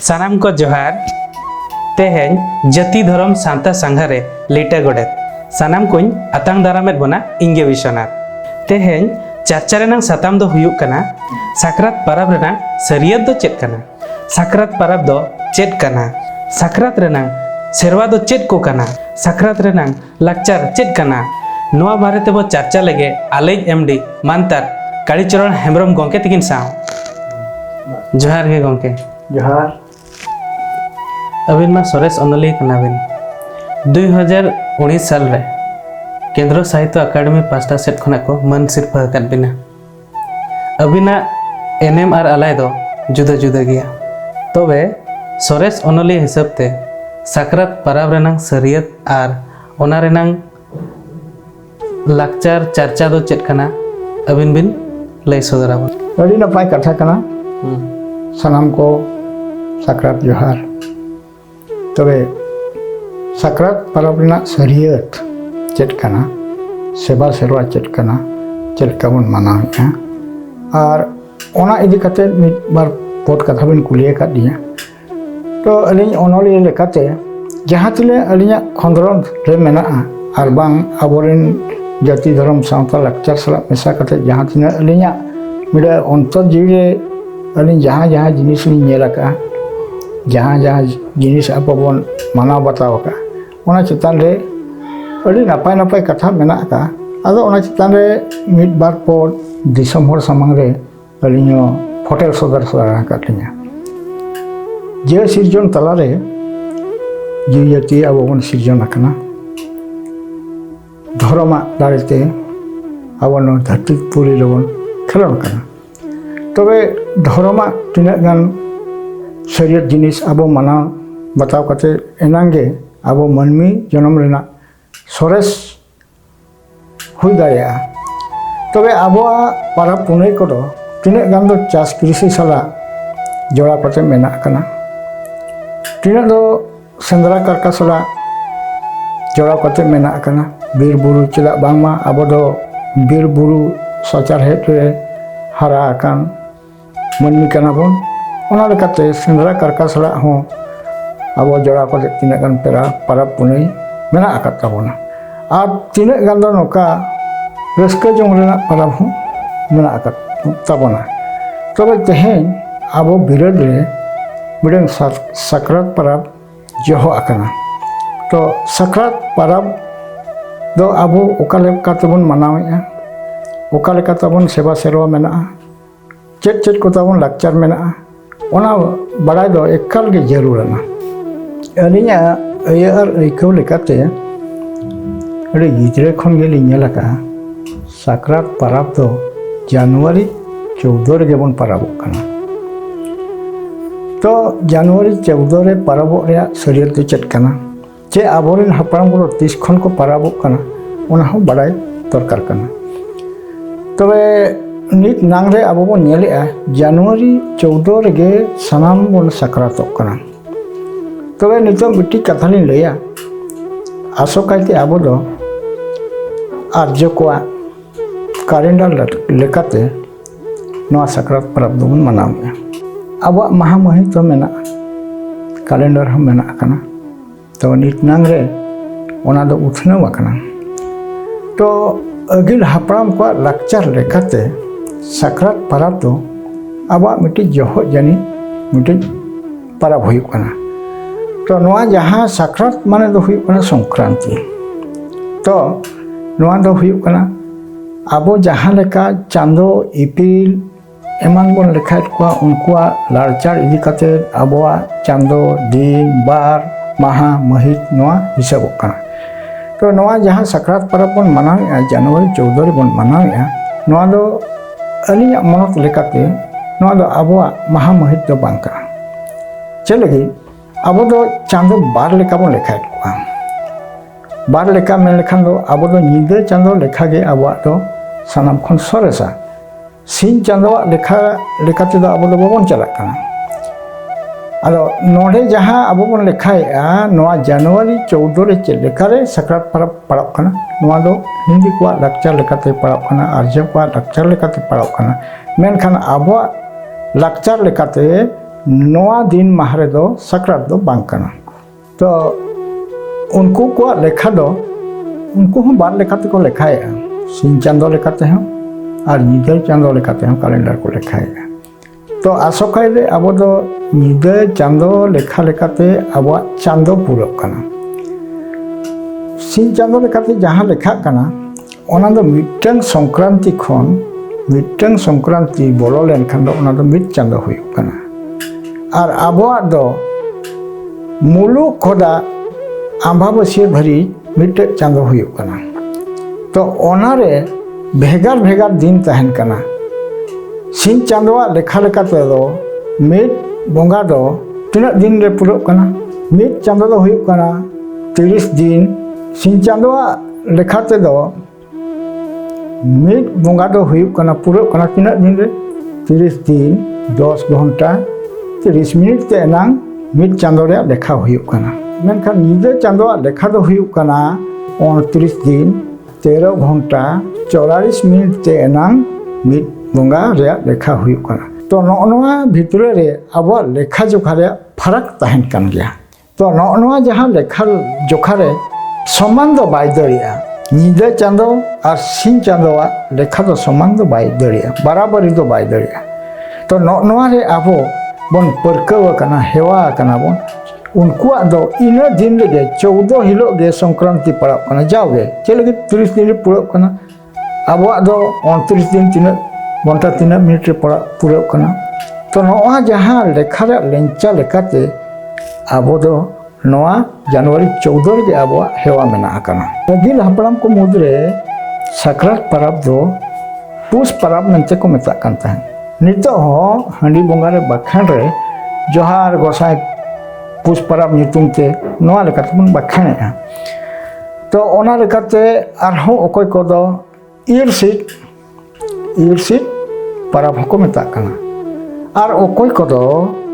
सानाम को जोहार तेहें जाति धर्म सांता संघारे लेटा गोडेत सानाम कुछ आतांग दारामेद बना इंगे विश्वनाथ तेहें चर्चा रेनांग साताम दो हुयुक कना साकरात परब रेनांग सरियत दो चेत कना साकरात परब दो चेत कना साकरात रेनांग सेरवा दो चेत को कना साकरात रेनांग लाकचार चेत कना नोआ बारे ते बो चर्चा लगे आलेज एमडी मानतार कालीचरण हेम्ब्रम गोंके तकिन साव जोहार गे गोंके जोहार अबिन मा सोरेस ओनली कनाबिन 2019 साल रे केंद्र साहित्य अकादमी पास्टा सेट खना को मन सिरफा हकत बिना अबिना एनएम आर अलाय दो जुदा जुदा गया तबे सोरेस ओनली हिसाब ते साकरात पाराब रेनांग सरियत आर ओना रेनांग लाकचार चर्चा दो चेत कना अबिन बिन लय सदराबन अड़ी नपाय कथा कना सनाम को साकरात जोहार तबे साकरात परब रेना सरियत चेत कना सेवा सेरवा चेत कना चेत कबन मनावेगा और ओना इदी कते मिद बार पोट कथा बिन कुलिए का दिया तो अलिन ओनोली लेकाते जहाँ तिले अलिन खंदरन रे मेना आर बांग आबोरेन जाति धर्म सावता लाकचार सला मेसा कते जहाँ तिना अलिन मिडा अंतर जीवे अलिन जहाँ जहाँ जिनिस नि नेला का जहाँ जहाँ जिनिस आपबन मानाव बताव का ओना चितान रे अड़ी नापाय नापाय कथा मेना का आदो ओना चितान रे मिद बार पोट दिसम होर सामांग रे अलिनो फोटेल सदर सदर काटिया जे सिरजन तलारे जे जाति आबोबन सिरजन आकना धर्मा दारेते आबोनो धरती पुरी रेबन खेलन कना तबे धर्मा तिना गान शरीयत जिनिस आबो माना बताव कते एनांगे आबो मनमी जन्म रेना सोरेस हुई दाया तबे आबो पारा पुनै कोदो तिना गान दो चास कृषि सला जोड़ा कते मेना कना तिना दो सेंद्रा कारका सला जोड़ा कते मेना कना बीर बुरु चला बांगमा आबो दो बीर बुरु सचार हेत रे हारा आकान मनमी कना बन ओना लेकाते सेंद्रा कारका सला हो आबो जोड़ा कते तिना गान पेरा पारा पुनै मेना आकात ताबोना आर तिना गान दो नोका रस्का जों रेना पाराब हो मेना आकात ताबोना तबे तेहें आबो बिरोध रे बिडंग साकरात पाराब जोहो आकना तो साकरात पाराब दो आबो ओका लेका तबन मनावेआ ओका लेका तबन सेवा सेरवा मेना चेत चेत को तबन लाकचार मेना ओना बड़ाय दो एकाल गे जरूरना अलिया अयार ऐकौ लेकाते अरे गिद्रे खन गे लिनेलाका साकरात पाराब दो जनवरी 14 रे गेबन पाराबो कना तो जनवरी 14 रे पाराबो रे सरियत दो चेत कना चे आबोरेन हापराम को 30 खन को पाराबो कना ओना हो बड़ाय दरकार कना तबे नित नांगरे आबो बन नेलेआ जनवरी 14 रे गे सनाम बन साकरातो कना तबे नितो मिट्टी कथालिन लैया आसोकाइते आबो दो आर्य को कैलेंडर लेकाते नवा साकरात परब दो बन मनावेआ आबो महामहित मेना कैलेंडर हम मेना कना तो नित नांगरे ओना दो उथनाव आकना तो अगिल हापराम को लाकचार लेकाते साकरात परब दो आबो मिट्टी जोहो जानी मिट्टी परब हुई कना तो नवा जहाँ साकरात माने दो हुई कना संक्रांति तो नवा दो हुई कना आबो जहाँ लेका चांदो इपिल एमान बन लेखायत को उनकुआ लालचार इदी कते आबोआ चांदो दिन बार माहा महित नवा हिसाब कना तो नवा जहाँ साकरात परब बन मनावेआ जनवरी 14 रे बन मनावेआ नवा दो अलिया मनत लेकाते नवा दो आबोआ माहा महित दो बांग कना चलेगी आबो दो चांदो बार लेका बन लेखायत को बार लेका मेन लेखान दो आबो दो निदे चांदो लेखा गे आबोआ दो सानाम खन सरेसा सिन चांदो लेखा लेकाते दो आबो दो बबन चलाक कना आदो नोडे जहाँ आबो बन लेखाएआ नवा जनवरी 14 रे चे लेखारे साकरात परब पड़ाब कना नवा दो हिंदी को लाकचार लेकाते पड़ाब कना आर्य को लाकचार लेकाते पड़ाब कना मेनखान आबो लाकचार लेकाते नोआ दिन माह रेदो साक्रात दो बांग कना। तो उनको को लेखा दो उनको हम बार लेखा को लेखाएगा, सिंह चांदो लेखाते हैं और निदे चांदो लेखाते हैं कैलेंडर को लेखाएगा। तो आसोकायदे अब दो निदे चांदो लेखा लेखाते अब चांदो पूरा कना। सिंह चांदो लेखाते जहाँ लेखा कना ओना दो मिटन संक्रांति खन मिटन संक्रांति बोलो लेनखान दो ओना दो मिट चांदो हुई कना। और आबोआ दो मुलुक खोदा आम्बाबसिया भरी मिटे चांदो हुई कना। तो ओनारे भेगार भेगार दिन तहन कना। सिंह चांदोआ लेखा लेखाते दो मिट बोंगा दो तीना दिन रे पूरा कना। मिट चांदो दो हुई कना 30 दिन। सिंह चांदोआ लेखाते दो मिट बोंगा दो हुई कना पूरा कना तीना दिन रे 30 दिन 10 घंटा 30 मिनट ते एनांग मिट चांदो रे लेखा हुई कना। मेनखान निदे चांदोआ लेखा दो हुई कना 29 दिन 13 घंटा 44 मिनट ते एनांग मिट बोंगा रे लेखा हुई कना। तो नोआ भितरे रे अब लेखा जोखा रे फरक तहन कन गया। तो नोआ जहाँ लेखा जोखा रे समान दो बाय दरिया निदे चांदो और सिंह चांदोआ लेखा दो समान दो बाय दरिया बराबरी दो बाय दरिया। तो नोआ रे आबो बन परकव कना हेवा कना बन उनको दो इना दिन रे 14 हिलो गे संक्रांति पड़ा कना जाओगे चलेगे 30 दिन पूरा कना। अब दो 29 दिन 3 घंटा 3 मिनट रे पड़ा पूरा कना। तो नोआ जहाँ लेखा रे लेंचा लेखाते अब दो नोआ जनवरी 14 रे अब हेवा मेना कना। गिल हपड़ाम को मुद्रे साक्रात परब दो पुस परब मेंते को मेता कान ताहन। नितो हो हांडी बोंगा रे बाखान रे जोहार गोसाई पुस परब नितुम ते नोआ लेखाते बन बाखानेआ। तो ओना लेखाते आरहो ओकोय कोदो ईरसिट परब को मेता काना। और ओकोय कोदो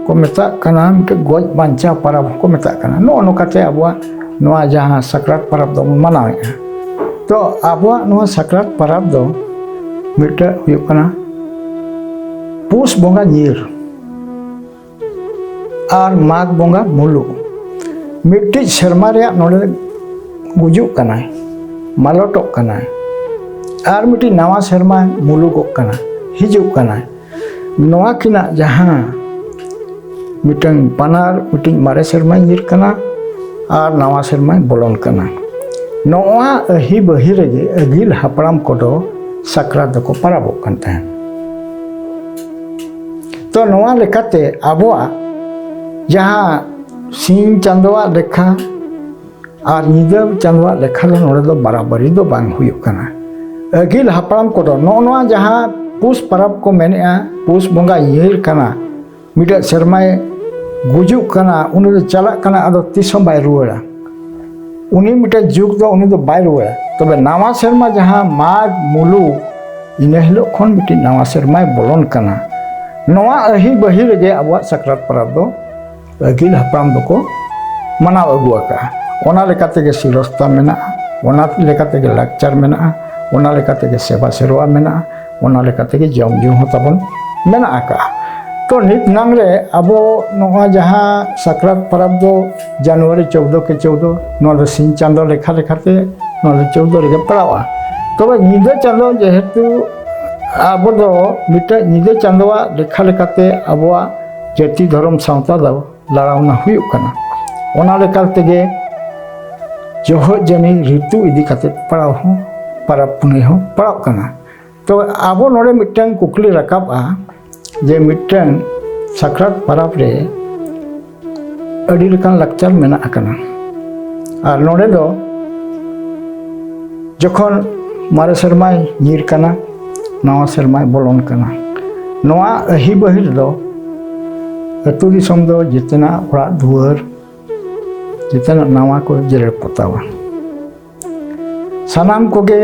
को मेता काना मिटे गोज बांचा परब को मेता काना। नो नोकाते आबुआ नोआ जहाँ साक्रात परब दो मनावेगा। तो आबुआ नोआ साक्रात परब दो मिटे हुई काना पुस बोंगा नीर और माघ बोंगा मुलु मिट्टी शर्मा रे नोडे गुजुक कनाय मालटोक कनाय और मिट्टी नवा शर्मा मुलुगोक कना हिजुक कनाय। नोआ किना जहाँ मिटंग पनार मिटिंग मारे शर्मा नीर कना और नवा शर्मा बोलन कना। नोआ अही बही रेगे अगिल हपड़ाम कोदो साक्रात दको परबोक कान ताहेन। तो नोआ लेखाते आबोआ जहाँ सिंह चांदोआ लेखा और निदा चांदोआ लेखा दो नोडे दो बराबरी दो बांग हुयुक कना। अगिल हपड़ाम कोदो नोआ जहाँ पुस परब को मेनेआ पुस बोंगा येर कना मिटा शर्माए गुजुक कना उनी दो चलाक कना आदो तिसों बाय रुवाड़ा उनी मिटा जुग दो उनी दो बाय रुवाड़ा। तबे नवा शर्मा जहाँ माघ मुलु इना हिलो खन मिटी नवा शर्माए बोलन कना। नोआ अही बही रेगे आबुआ साक्रात परब दो अगिल हपड़ाम दो मनाव अगुआका। ओना लेकाते गे सिरस्ता मेना ओना लेकाते गे लाकचार मेना ओना लेकाते गे सेवा सेरवा मेना ओना लेकाते गे जम जू हो ताबन मेना आका। तो नित नांगरे अबो नोआ जहाँ साक्रात परब दो जनवरी 14 के 14 नोआ सिंह चांदो लेखा लेखाते नोआ 14 रे पड़ावा। तबे निदे चांदो जेहेतु आबो दो मिटे निदे चांदोआ लेखा लेखाते आबोआ जाति धर्म सावता दो लड़ावना हुई कना। ओना लेकाते गे जोह जनी ऋतु इदी खाते पड़ाव हो परब पुने हो पड़ाव कना। तो आबो नोडे मिटन कुकली रकाबा जे मिटन साक्रात परब रे अडी लेकान लाकचार मेना कना। और नोडे दो जखन मारे शर्माय नीर कना नवा शर्माय बोलन कना। नोआ अही बहिर दो अतु दिसम दो जितना ओड़ा दुआर जितना नवा को जेरेड़ पोतावा सानाम कोगे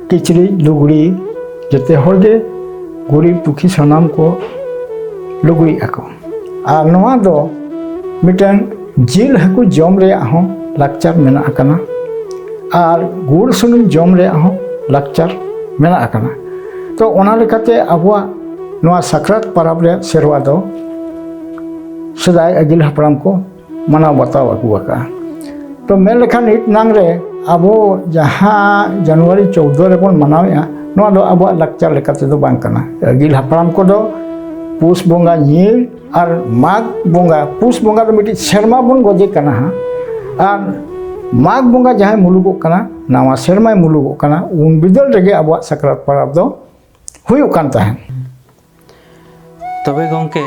किचरी लुगड़ी जते होगे गुड़ी पुखी सानाम को लुगड़ी आको। और नोआ दो मिटन जिल हकु जम रे आहो लाकचार मेना कना और गुड़ सुनुम जम रे आहो लाकचार मेना कना। तो ओना लेकाते आबुआ नोआ साक्रात परब रे सेरवा दो सदाय अगिल हपड़ाम को मनाव बताव अगू आका तो मेन लेखान नित नांग रे आबो जहाँ जनवरी 14 रे बन मनावेआ नोआ दो आबो लाक्चार लेकाते दो बांग कना अगिल हपड़ाम को दो पुस बोंगा नील और माघ बोंगा पुस बोंगा तो मिट्टी शर्मा बन गोजे कना और माघ बोंगा जहाँ मुलुगो कना नावा शर्मा मुलुगो कना उन बिदल रेगे आबो साक्रात परब दो हुयो कान ताहेन तबे गंके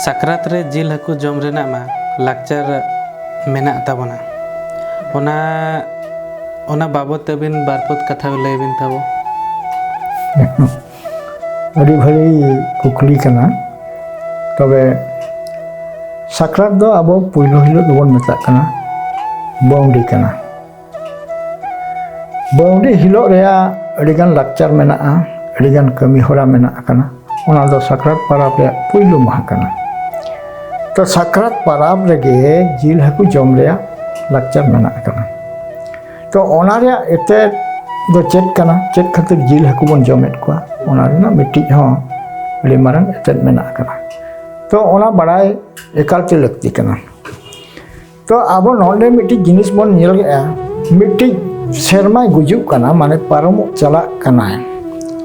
साक्रात रे जिल हकु जम रेना मा लाक्चार मेना ताबना ओना बाबत तबिन बारपत कथा लैबिन ताबो अड़ी भरी कुकली कना तबे साक्रात दो आबो पुइलो हिलो दोबन मेता कना बाउंडी कना बाउंडी हिलो रेया अड़ीगान लाक्चार मेना अड़ीगान कमी होरा मेना कना ओना दो साक्रात पाराब रे पुइलो माह कना तो साक्रात पाराब रेगे जिल हकु जम रेया लाक्चार मेना कना तो ओना रे एते दो चेत कना चेत खातिर जिल हकु बन जमेत कोआ ओना रे ना मिट्टी हो अड़ी मारन एते मेना कना तो ओना बड़ाई एकालते लगती कना तो आबो नोंडे मिट्टी जिनिस बन नेल गया मिट्टी शर्मा गुजु कना माने पारम चला कना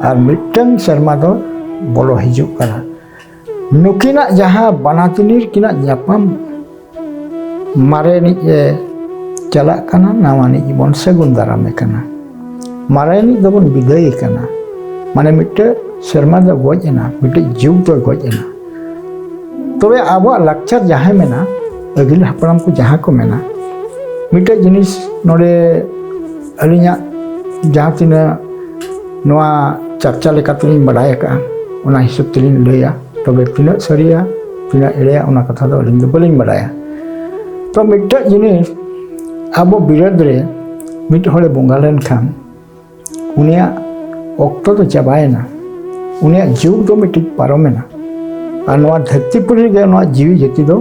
और मिट्टन शर्मा दो बोलो हिजु कना नुकिना जहाँ बनातिनीर किना जापाम मारे नि चला कना नावानी बन सेगुन दारामे कना मारे नि दबन बिदाय कना माने मिट्टे शर्मा दो गोजना मिट्टे जीव दो गोजना तबे आबो लाक्चार जहाँ मेना अगिल हपड़ाम को जहाँ को मेना मिट्टे जिनिस नोडे अलिया जहाँ तीना नोआ चर्चा लेका तुलिन बड़ाय का ओना हिसाब तुलिन लैया तबे तीना सरिया तीना एड़ेया ओना कथा दो अलिन दो बलिन बड़ाया तो मिट्टे जिनिस आबो बिरद रे मिट होले बोंगा लेन खान उनिया ऑक्टो तो चाबायना उनिया जुग दो मिट्टी पारोमेना और नोआ धरतीपुरी गे नोआ जीवी जति दो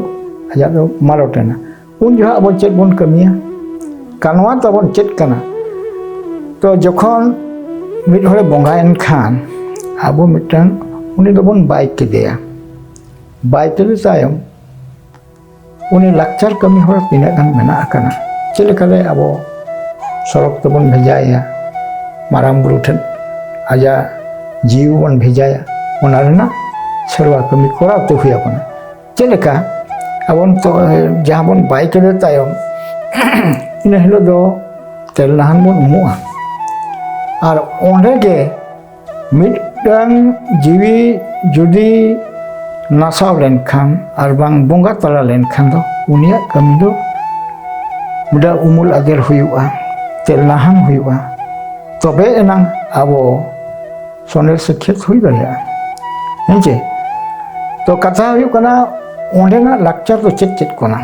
आजा दो मारोटेना उन जहाँ अब चेत बन कमिया कानवा तबन चेत कना तो जखन मिट होले बोंगायन खान आबो मिटन उनी दोबन बाइक के देया बाइक के तायम उनी लाक्चार कमी होर तिना गान मेना कना चेलेकाले आबो सड़क तबन भेजाया माराम बुरु ठेन आजा जीव बन भेजाया ओना रेना सेरवा कमी करा तो हुया कना चेलेका आबन तो जहाँ बन बाइक के तायम इन हिलो दो तेल नहान बन उमुआ और ओंडे के मिटन जीवी जुदी नासाव लेन खान और बांग बोंगा तला लेन खान दो उनिया कमी दो मुदा उमुल आगेर हुआ तेल नहान हुआ तबे एनांग आबो सोनेर सखेत हुई दरिया हेंचे तो कथा हुई कना ओंडेना लाक्चार तो चेत चेत कना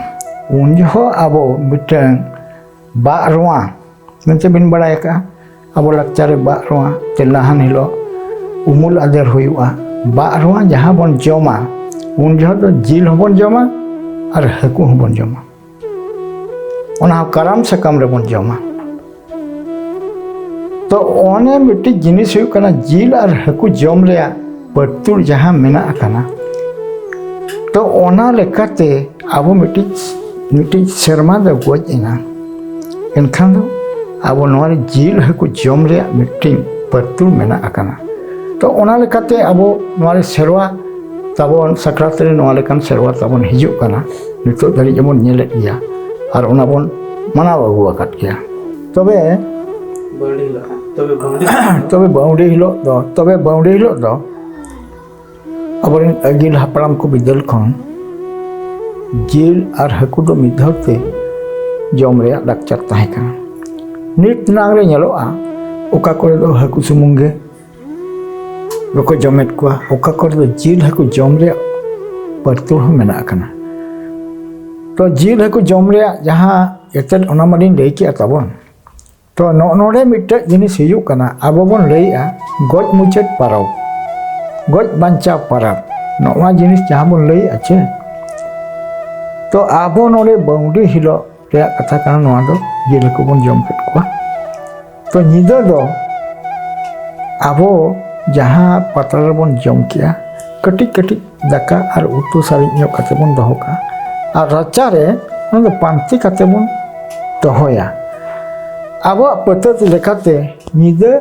उन जो आबो मिटन बा रोआ मेंचे बिन बड़ाय का आबो लाक्चार बा रोआ तेल नहान हिलो उमुल आगेर हुआ बा रोआ जहाँ बन जमा उन जो तो जिल हबन जमा और हकु हबन जमा ओना कराम सकम रे बन जमा तो ओने मिट्टी जिनिस हुई कना जिल और हकु जम रेया पत्तुर जहाँ मेना कना तो ओना लेकाते आबो मिट्टी शर्मा दो गोजना एनखान दो आबो नोरे जिल हकु जम रेया मिट्टी पत्तुर मेना कना तो ओना लेकाते आबो नोरे सेरवा ताबन साक्रात रे नोआ लेकान सेरवा ताबन हिजु कना नितो धरि जमन नेले गया और ओना बन मनाव अगु आकात गया तबे तबे बाउंडी हिलो दो अब अगिल हपड़ाम को बिदल खन जिल और हकु दो मिधावते जम रे लाक्चार ताहे कना नित नांग रे नेलोआ ओका करे दो हकु सुमुंगे लोको जमेत को ओका करे दो जिल हकु जम रे परतुर हो मेना कना तो जिल हकु जम रे जहाँ एते ओना मादिन लई के ताबन तो नोडे मिट्टे जिनिस हिजु कना आबो बन लईआ गज मुचेत पाराव गज बांचा पाराव नोआ जिनिस जहाँ बन लई आछे तो आबो नोडे बाउंडी हिलो रे कथा कना नोआ दो जिल हकु बन जम केत कोआ तो निदा दो आबो जहाँ पतला बन जम किया कटिक कटिक दाका और उतु सारी ᱧᱚᱜ ᱠᱟᱛᱮ ᱵᱚᱱ ᱫᱚᱦᱚ ᱠᱟᱜᱼᱟ ᱟᱨ ᱨᱟᱪᱟ ᱨᱮ ᱚᱱᱟ ᱫᱚ ᱯᱟᱱᱛᱤ ᱠᱟᱛᱮ ᱵᱚᱱ ᱫᱚᱦᱚᱭᱟ ᱟᱵᱚᱣᱟᱜ ᱯᱚᱫᱽᱫᱷᱚᱛᱤ ᱞᱮᱠᱟᱛᱮ ᱧᱤᱫᱟᱹ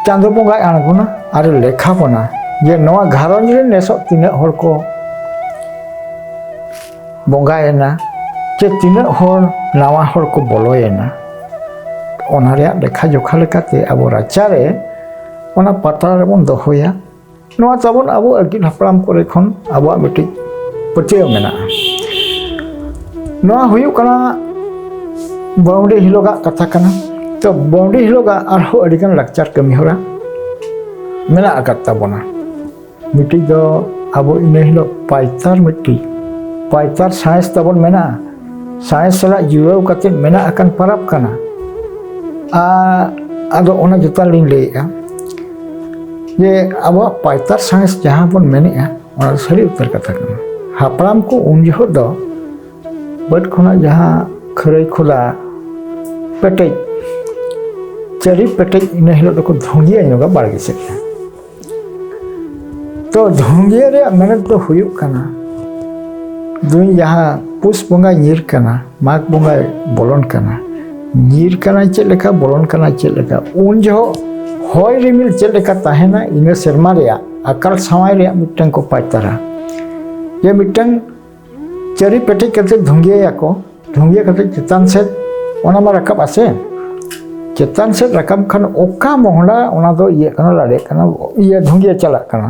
ᱪᱟᱸᱫᱳ ᱵᱚᱸᱜᱟᱭ ᱟᱬᱜᱚᱱᱟ ᱟᱨ ᱞᱮᱠᱷᱟ ᱵᱚᱱᱟ ᱡᱮ ᱱᱚᱣᱟ ᱜᱷᱟᱨᱚᱸᱡᱽ ᱨᱮ ᱱᱮᱥᱚᱜ ᱛᱤᱱᱟᱹᱜ ᱦᱚᱲ ᱠᱚ ᱵᱚᱸᱜᱟᱭᱮᱱᱟ ᱪᱮ ᱛᱤᱱᱟᱹᱜ ᱦᱚᱲ ᱱᱟᱣᱟ ᱦᱚᱲ ᱠᱚ ᱵᱚᱞᱚᱭᱮᱱᱟ ᱚᱱᱟ ᱨᱮᱭᱟᱜ ᱞᱮᱠᱷᱟ ᱡᱚᱠᱷᱟ ᱞᱮᱠᱟᱛᱮ ᱟᱵᱚ ᱨᱟᱪᱟ ᱨᱮ ᱚᱱᱟ ᱯᱟᱛᱲᱟ ᱨᱮᱵᱚᱱ ᱫᱚᱦᱚᱭᱟ ᱱᱚᱣᱟ ᱛᱟᱵᱚᱱ ᱟᱵᱚ ᱟᱹᱜᱤᱞ ᱦᱟᱯᱲᱟᱢ ᱠᱚᱨᱮ ᱠᱷᱚᱱ ᱟᱵᱚᱣᱟᱜ ᱢᱤᱫᱴᱤᱡ ᱯᱟᱹᱛᱭᱟᱹᱣ ᱢᱮᱱᱟᱜᱼᱟ ᱱᱚᱣᱟ ᱦᱩᱭᱩᱜ ᱠᱟᱱᱟ ᱵᱟᱹᱣᱰᱤ ᱦᱤᱞᱳᱜᱟᱜ ᱠᱟᱛᱷᱟ ᱠᱟᱱᱟ ᱛᱚ ᱵᱟᱹᱣᱰᱤ ᱦᱤᱞᱳᱜᱟᱜ ᱟᱨᱦᱚᱸ ᱟᱹᱰᱤᱜᱟᱱ ᱞᱟᱠᱪᱟᱨ ᱠᱟᱹᱢᱤᱦᱚᱨᱟ ᱢᱮᱱᱟᱜ ᱟᱠᱟᱫ ᱛᱟᱵᱚᱱᱟ ᱢᱤᱫᱴᱤᱡ ᱫᱚ ᱟᱵᱚ ᱤᱱᱟᱹ ᱦᱤᱞᱳᱜ ᱯᱟᱭᱛᱟᱨ ᱢᱤᱫᱴᱤᱡ ᱯᱟᱭᱛᱟᱨ ᱥᱟᱬᱮᱥ ᱛᱟᱵᱚᱱ ᱢᱮᱱᱟᱜᱼᱟ ᱥᱟᱬᱮᱥ ᱥᱟᱞᱟᱜ ᱡᱩᱲᱟᱹᱣ ᱠᱟᱛᱮ ᱢᱮᱱᱟᱜ ᱟᱠᱟᱱ ᱯᱟᱨᱟᱵᱽ ᱠᱟᱱᱟ ᱟᱫᱚ ᱚᱱᱟ ᱡᱚᱛᱚ ᱞᱤᱧ ᱞᱟᱹᱭᱮᱜᱼᱟ ᱡᱮ ᱟᱵᱚᱣᱟᱜ ᱯᱟᱭᱛᱟᱨ ᱥᱟᱬᱮᱥ ᱡᱟᱦᱟᱸ ᱵᱚᱱ ᱢᱮᱱᱮᱜᱼᱟ ᱚᱱᱟ ᱫᱚ ᱥᱟᱹᱨᱤ ᱩᱛᱟᱹᱨ ᱠᱟᱛᱷᱟ ᱠᱟᱱᱟ ᱦᱟᱯᱲᱟᱢ ᱠᱚ ᱩᱱ ᱡᱚᱦᱚᱜ ᱫᱚ ᱵᱟᱹᱫᱽ ᱠᱷᱚᱱᱟᱜ ᱡᱟᱦᱟᱸ ᱠᱷᱟᱹᱨᱟᱹᱭ ᱠᱷᱚᱫᱟ ᱯᱮᱴᱮᱡ ᱪᱟᱹᱨᱤ ᱯᱮᱴᱮᱡ ᱤᱱᱟᱹ ᱦᱤᱞᱳᱜ ᱫᱚᱠᱚ ᱫᱷᱩᱝᱜᱤᱭᱟᱹ ᱧᱚᱜᱟ ᱵᱟᱲᱜᱮ ᱥᱮᱫ ᱨᱮ ᱛᱚ ᱫᱷᱩᱝᱜᱤᱭᱟᱹ ᱨᱮᱭᱟᱜ ᱢᱮᱱᱮᱫ ᱫᱚ ᱦᱩᱭᱩᱜ ᱠᱟᱱᱟ ᱫᱩᱧ ᱡᱟᱦᱟᱸ ᱯᱩᱥ ᱵᱚᱸᱜᱟᱭ ᱧᱤᱨ ᱠᱟᱱᱟ ᱢᱟᱜᱽ ᱵᱚᱸᱜᱟᱭ ᱵᱚᱞᱚᱱ ᱠᱟᱱᱟ ᱧᱤᱨ ᱠᱟᱱᱟᱭ ᱪᱮᱫ ᱞᱮᱠᱟ ᱵᱚᱞᱚᱱ ᱠᱟᱱᱟᱭ ᱪᱮᱫ ᱞᱮᱠᱟ ᱩᱱ ᱡᱚᱦᱚᱜ ᱦᱚᱭ ᱨᱤᱢᱤᱞ ᱪᱮᱫ ᱞᱮᱠᱟ ᱛᱟᱦᱮᱱᱟ ᱤᱱᱟᱹ ᱥᱮᱨᱢᱟ ᱨᱮᱭᱟᱜ ᱟᱠᱟᱞ ᱥᱟᱶᱟᱭ ᱨᱮᱭᱟᱜ ᱢᱤᱫᱴᱟᱝ ᱠᱚ ᱯᱟᱭᱛᱟᱨᱟ ᱡᱮ ᱢᱤᱫᱴᱟᱝ ᱪᱟᱹᱨᱤ ᱯᱮᱴᱮᱡ ᱠᱟᱛᱮ ᱫᱷᱩᱝᱜᱤᱭᱟᱹᱭᱟᱠᱚ ᱫᱷᱩᱝᱜᱤᱭᱟᱹ ᱠᱟᱛᱮ ᱪᱮᱛᱟᱱ ᱥᱮᱫ ᱚᱱᱟ ᱢᱟ ᱨᱟᱠᱟᱵ ᱟᱥᱮ ᱪᱮᱛᱟᱱ ᱥᱮᱫ ᱨᱟᱠᱟᱵ ᱠᱷᱟᱱ ᱚᱠᱟ ᱢᱚᱦᱰᱟ ᱚᱱᱟ ᱫᱚ ᱤᱭᱟᱹ ᱠᱟᱱᱟ ᱞᱟᱲᱮᱜ ᱠᱟᱱᱟ ᱤᱭᱟᱹ ᱫᱷᱩᱝᱜᱤᱭᱟᱹ ᱪᱟᱞᱟᱜ ᱠᱟᱱᱟ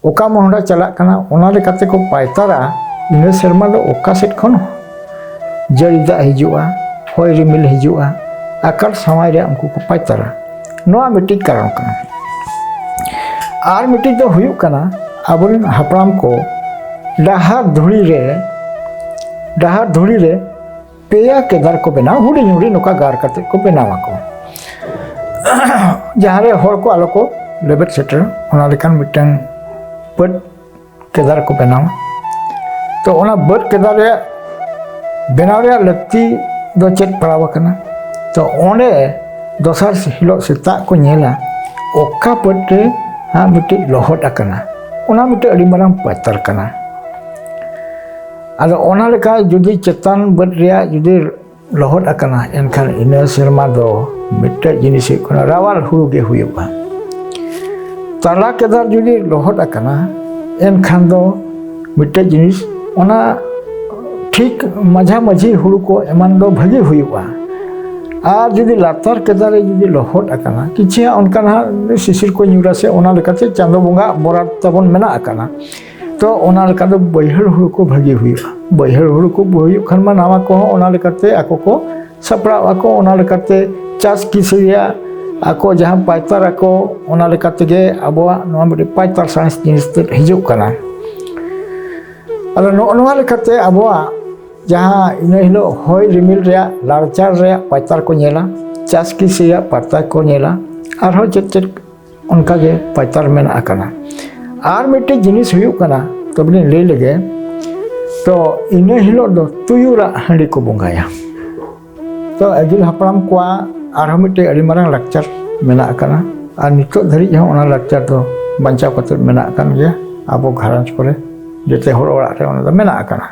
ᱚᱠᱟ ᱢᱚᱦᱰᱟ ᱪᱟᱞᱟᱜ ᱠᱟᱱᱟ ᱚᱱᱟ ᱞᱮᱠᱟᱛᱮ ᱠᱚ ᱯᱟᱭᱛᱟᱨᱟ ᱤᱱᱟᱹ ᱥᱮᱨᱢᱟ ᱫᱚ ᱚᱠᱟ ᱥᱮᱫ ᱠᱷᱚᱱ ᱡᱟᱹᱲᱤ ᱫᱟᱜ ᱦᱤᱡᱩᱜᱼᱟ ᱦᱚᱭ ᱨᱤᱢᱤᱞ ᱦᱤᱡᱩᱜᱼᱟ ᱟᱠᱟᱞ ᱥᱟᱶᱟᱭ ᱨᱮᱭᱟᱜ ᱩᱱᱠᱩ ᱠᱚ ᱯᱟᱭᱛᱟᱨᱟ ᱱᱚᱣᱟ ᱢᱤᱫᱴᱤᱡ ᱠᱟᱨᱚᱱ ᱠᱟᱱᱟ ᱟᱨ ᱢᱤᱫᱴᱤᱡ ᱫᱚ ᱦᱩᱭᱩᱜ ᱠᱟᱱᱟ ᱟᱵᱚᱨᱮᱱ ᱦᱟᱯᱲᱟᱢ ᱠᱚ ᱰᱟᱦᱟᱨ ᱫᱷᱩᱲᱤ ᱨᱮ पेया केदार को बनाओ हुडी हुडी नोका गार करते को बनावा को जहाँ रे हर को आलो को लेबेट सेटर ओना लेकान मिटन बट केदार को बनावा तो ओना बट केदार रे बनाव रे लक्ति दो चेक पड़ावा कना तो ओने दोसर हिलो सेता को नेला ओका बट रे हा मिटि लोहट आकना ओना मिटि अडी मारांग पातर कना आदो ओना लेका जुदी चेतान बद रिया जुदी लोहट आकना एनखान इना सेरमा दो मिट्टे जिनिस कोना रावाल हुरु गे हुयुबा ताला केदार जुदी लोहट आकना एनखान दो मिट्टे जिनिस ओना ठीक मझा मझी हुरु को एमान दो भगी हुयुबा आ जुदी लातार केदार जुदी लोहट आकना किछि ओनकाना सिसिर को न्यूरा से ओना लेकाते चांदो बोंगा बोरात तबन मेना आकना तो ओना लेकाते बैहर हुरु को भगी हुयुबा बैहर हुरु को हुयुब खान मा नावा को ओना लेकाते आको को सपड़ाव आको ओना लेकाते चास किसिया आको जहां पायतार आको ओना लेकाते गे आबोआ नोआ मिटे पायतार साइंस जिनिस ते हिजुक कना आलो नोआ लेकाते आबोआ जहां इना हिलो होय रिमिल रेया लारचार रेया पायतार को नेला चास किसिया पाता को नेला आरो चेत उनका गे पायतार मेना आकना आर मिटे जिनिस हुयुक कना तबने ले लगे तो इना हिलो दो तुयुरा हांडी को बोंगाया तो अगिल हापड़ाम कोआ आरो मिटे अडी मारांग लाक्चर मेना आकना आर नितो धरि जहां ओना लाक्चर दो बांचाव कते मेना आकन गया आबो घरांच करे जेते होर ओड़ा रे ओना दो मेना आकना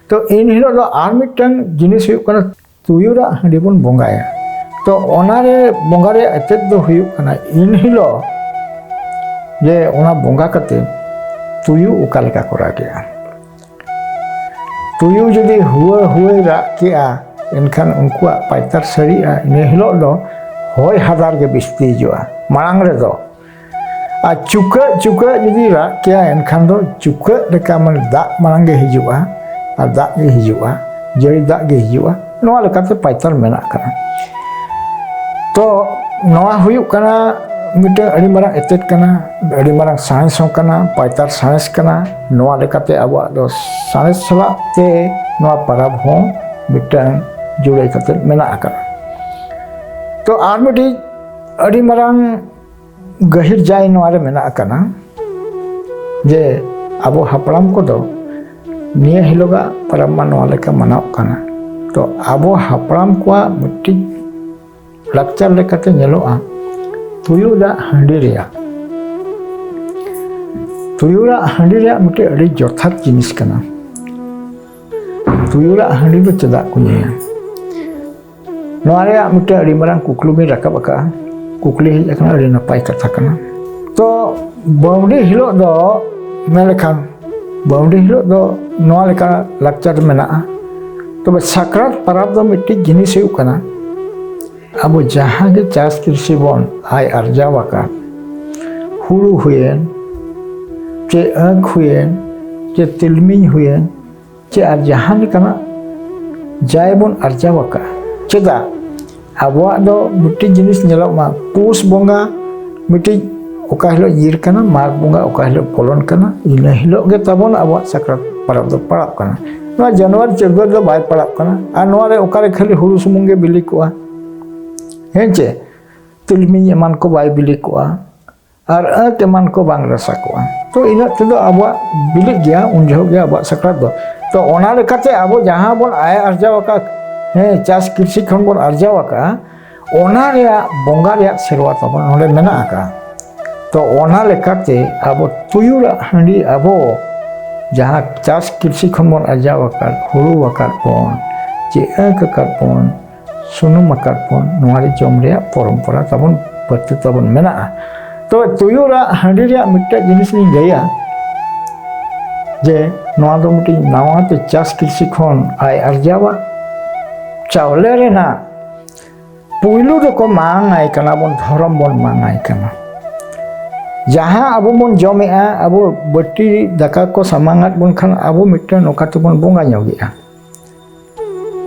तो इन हिलो दो आर मिटन जिनिस हुयुक कना तुयुरा हांडी बोन बोंगाया तो ओना रे बोंगा रे एतेत दो हुयुक कना इन हिलो जे ओना बोंगा कते तुयु उका लेका करा गया तुयु जदि हुए रा केआ एनखान उनकुआ पायतार सरीआ इन हिलो दो होय हादार गे बिस्ती जोआ मांग रे दो आ चुका जदि रा केआ एनखान दो चुका लेका मन दा मांग गे हिजुआ आ दा गे हिजुआ जड़ी दा गे हिजुआ नोआ लेकाते पायतार मेना कना तो नोआ हुयुक कना मिटे अड़ी मारा एतेत कना अड़ी मारा साइंस हो कना पायतार साइंस कना नोआ लेकाते आबो दो साइंस सला ते नोआ परब हो मिटे जुड़े कते मेना आकना तो आर मिटी अड़ी मारा गहिर जाय नोआ रे मेना आकना जे आबो हापड़ाम को दो निया हिलोगा परब मा नोआ लेका मनाव कना तो आबो हापड़ाम को मिटी लाक्चर लेकाते नेलोआ तुयु दा हांडी रिया tuyura handi raya mite adi jothat jinis kana. Tuyura handi do cedak kunya. Noa raya mite adi marang kuklu mi rakab aka. Kukli hej akana adi napai kata kana. To bawdi hilok do melekan. Bawdi hilok do noa leka lakcar mena'a. Tobe sakrat parab do mite jinis hiu kana. Abo jahan ge chas kirsi bon ai arja waka. Huru huyen. Ce ag huyen, ce tilming huyen, ce arjahan kana jaibon arja waka. Ceda abuak do miti jenis nyelok ma pus bonga miti oka hilok yir kana mag bonga oka hilok polon kana ina hilok ge tabon abuak sakrat parab do parab kana. Noa Januari Februari do bai parab kana. Noa re oka re khali huru sumung ge bili koa. Hence tilming eman ko bai bili koa. Ar teman ko bang rasa koa. To ina tedo abuak bilik dia unjau dia abuak sakrat do. To ona lekate abo jahan bon ay arja waka chas kirsi khon bon arja waka ona rea bonga rea serwa tabon nole mena aka. To ona lekate abo tuyura handi abo jahan chas kirsi khon bon arja waka huru waka pon je akakat pon sunum makat pon nuari jom rea porompora tabon betu tabon mena. To tuyura handi rea mita jenis ni gaya je noa do miti nawa te chas kirsi khon ai arjawa chaule re na puilu do ko mangai kana bon dhorom bon mangai kana jaha abu bon jomea abu bati daka ko samangat bon khan abu mita noka to bon bonga nyogia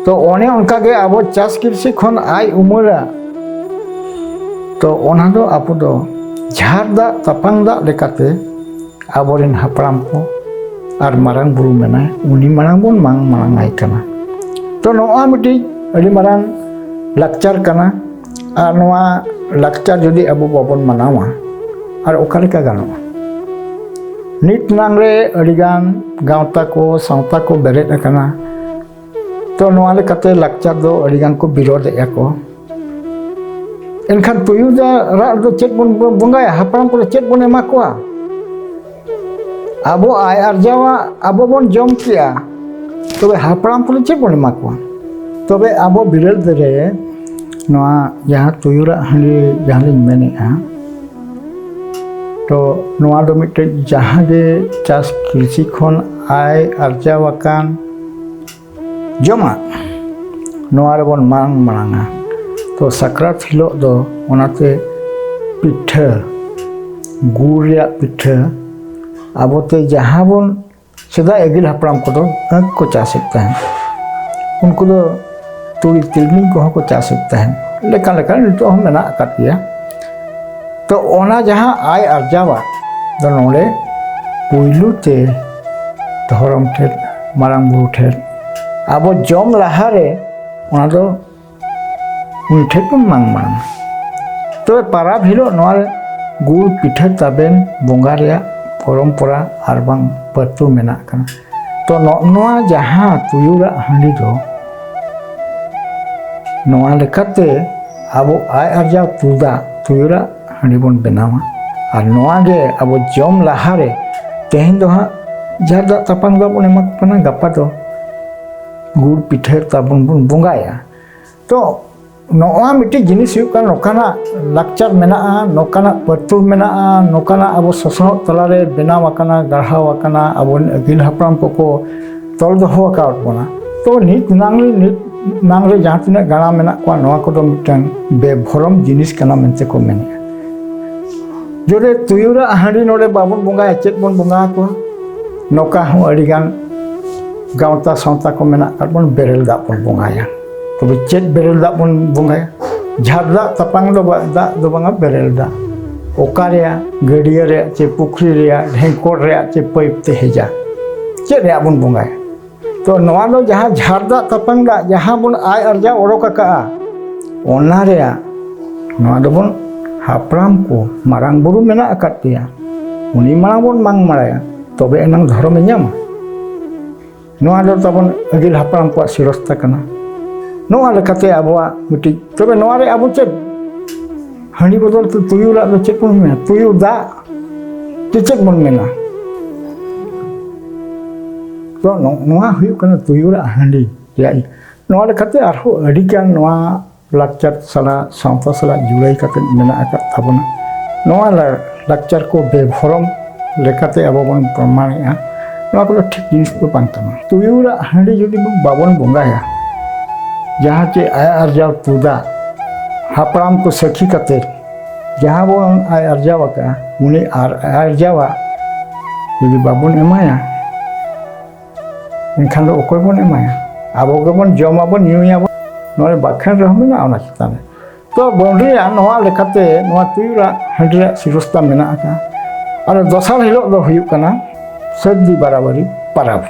to one onka ge abu chas kirsi khon ai umura to ona do apu do jharda tapangda lekate aborin hapram ko ar marang buru mena uni marang bon mangai kana. To noa miti adi marang lakcar kana ar noa lakcar jodi abu babon manawa ar okale ka ganoa. Nit nangre adigan gauta ko sawta ko beret akana. To noa lekate lakcar do adigan ko birod ko. Enkhan tuyu da ra do chet bon bonga ya hapram ko chet bon ema koa. Abo ai arjawa abo bon jom kia. Tobe hapram pun cek boleh makwa. Tobe abo biral dere noa jahat tuyura handi jahalin mene ha. To noa do mite jahage chas kirsi khon ai arjawakan joma noa re bon maranga. To sakrat hilok do onate pitha guria pitha abote jahan bon seda egil hapram ko do ko chasik tahen unku do turi tilming ko ko chasik tahen lekan nito hom mena akat ya. To ona jahan ai arjawa do nole puilu te dhorom ther marang buru ther abo jom lahare ona do uni ther ko mang. To parab hilo noa gul pitha taben bonga rea porompora arbang patu menak kana. To noa jahan tuyura handi do noa lekate abo ai arja puda tuyura handi bon benawa ar noa ge abo jom lahare tehen do ha jada tapang do bon emak pana gapa do gur pitha tabun bon bonga ya. To noa miti jenis hiu kan nokana lakcar mena'a nokana patul mena'a nokana abo sosok talare benaw akana garhaw akana abo agil hapram koko tol doho akaut bona. To nit nangre jahan tina gana menak kwa noa kodo mitang bebhorom jenis kana mente ko mene. Jode tuyura handi nole babun bonga chet bon bonga ko noka hu adigan gauta sawta ko menak bon berel da bon bonga ya. To chet berel da bon bonga ya. Jharda tapang do da do banga berel da. Okarea gadia re che pukri re dhengkor re che paip te heja. Chet re bon bonga ya. To noa do jahan jharda tapang da jahan bon ai arja oroka ka ona re noa do bon hapram ko marang buru mena akat dia. Uni marang bon mang maraya. Tobe enang dhorom nyama. Noa do tabon agil hapram ko sirosta kana. Noa lekate abuak miti. Tobe noa re abu chet handi bodol tu tuyu la do chet pun mena. Tuyu da chet pun mena. तो नोआ हुयुग कना तुयुरा हांडी याई नोआ लेखाते आरहो अडिगान नोआ लाक्चर सला सावता सला जुड़ाई काते मेना आकाद ताबोना नोआ लाक्चर को बेभरम लेखाते आबो बन प्रमाणेआ नोआ को ठीक जिनिस को बां काना तुयुरा हांडी जुदि बाबन बंगाया जहाँ चे आय अर्जाव तुदा हापराम को सखी काते जहाँ बन आय अर्जावा का उन्हें अर्जावा जुदि बाबन एमाया इनखान दो ओकोय बन एमाया आबो गेबन जमाबन न्यूयाबन नोरे बाखान रहमेना ओना चिताने तो बंड्रिया नोआ लेखाते नोआ तुयुरा हांडिया सिरस्ता मेना आका और दसार हिलो दो हुयुग कना सर्दी बाराबारी पाराब